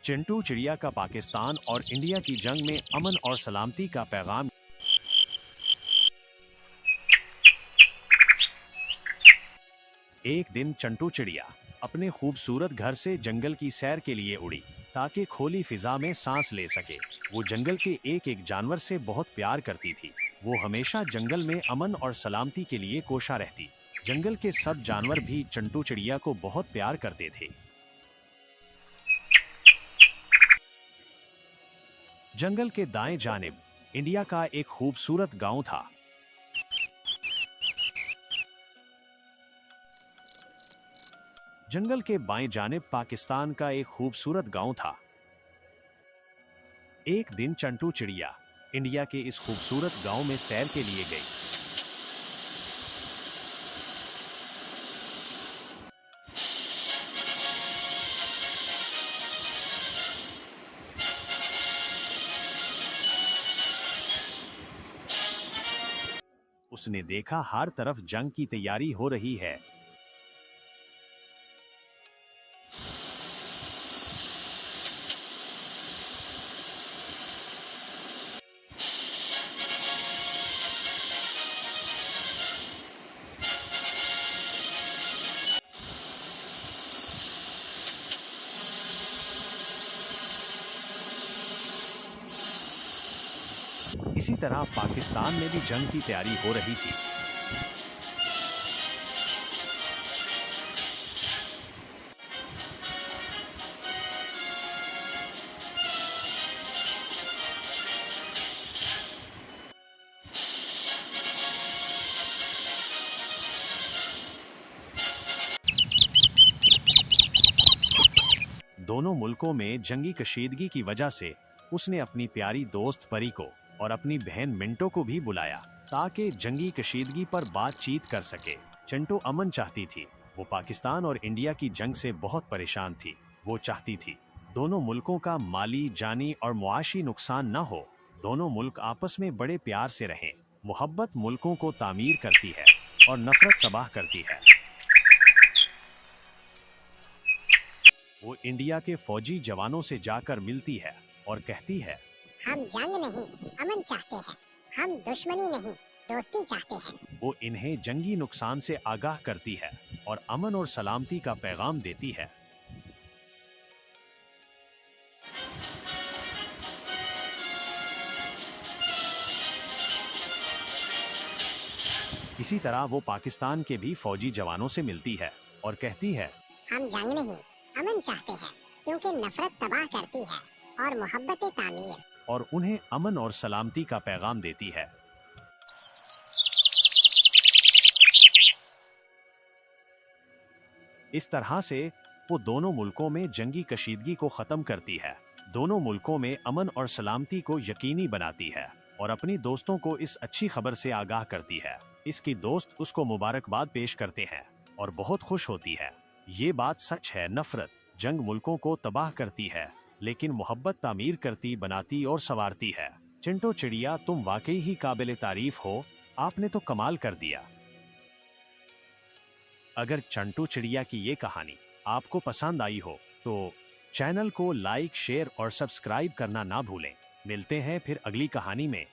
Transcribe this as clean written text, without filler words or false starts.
चिंटू चिड़िया का पाकिस्तान और इंडिया की जंग में अमन और सलामती का पैगाम। एक दिन चंटू चिड़िया अपने खूबसूरत घर से जंगल की सैर के लिए उड़ी ताकि खुली फिजा में सांस ले सके। वो जंगल के एक एक जानवर से बहुत प्यार करती थी। वो हमेशा जंगल में अमन और सलामती के लिए कोशा रहती। जंगल के सब जानवर भी चंटू चिड़िया को बहुत प्यार करते थे। जंगल के दाएं जानिब इंडिया का एक खूबसूरत गांव था। जंगल के बाएं जानिब पाकिस्तान का एक खूबसूरत गांव था। एक दिन चंटू चिड़िया इंडिया के इस खूबसूरत गांव में सैर के लिए गई। उसने देखा हर तरफ जंग की तैयारी हो रही है। इसी तरह पाकिस्तान में भी जंग की तैयारी हो रही थी। दोनों मुल्कों में जंगी कशीदगी की वजह से उसने अपनी प्यारी दोस्त परी को और अपनी बहन मिंटो को भी बुलाया ताकि जंगी कशीदगी पर बातचीत कर सके। चिंटू अमन चाहती थी। वो पाकिस्तान और इंडिया की जंग से बहुत परेशान थी। वो चाहती थी दोनों मुल्कों का माली, जानी और मुआशी नुकसान न हो। दोनों मुल्क आपस में बड़े प्यार से रहें। मोहब्बत मुल्कों को तामीर करती है और नफरत तबाह करती है। वो इंडिया के फौजी जवानों से जाकर मिलती है और कहती है, हम जंग नहीं अमन चाहते हैं। हम दुश्मनी नहीं दोस्ती चाहते हैं। वो इन्हें जंगी नुकसान से आगाह करती है और अमन और सलामती का पैगाम देती है। इसी तरह वो पाकिस्तान के भी फौजी जवानों से मिलती है और कहती है, हम जंग नहीं अमन चाहते हैं क्योंकि नफरत तबाह करती है और मोहब्बत तामीर। और उन्हें अमन और सलामती का पैगाम देती है। इस तरह से वो दोनों मुल्कों में जंगी कशीदगी को खत्म करती है। दोनों मुल्कों में अमन और सलामती को यकीनी बनाती है और अपनी दोस्तों को इस अच्छी खबर से आगाह करती है। इसकी दोस्त उसको मुबारकबाद पेश करते हैं और बहुत खुश होती है। ये बात सच है, नफरत जंग मुल्कों को तबाह करती है, लेकिन मोहब्बत तामीर करती, बनाती और संवारती है। चिंटू चिड़िया, तुम वाकई ही काबिल तारीफ हो। आपने तो कमाल कर दिया। अगर चंटू चिड़िया की ये कहानी आपको पसंद आई हो तो चैनल को लाइक, शेयर और सब्सक्राइब करना ना भूलें। मिलते हैं फिर अगली कहानी में।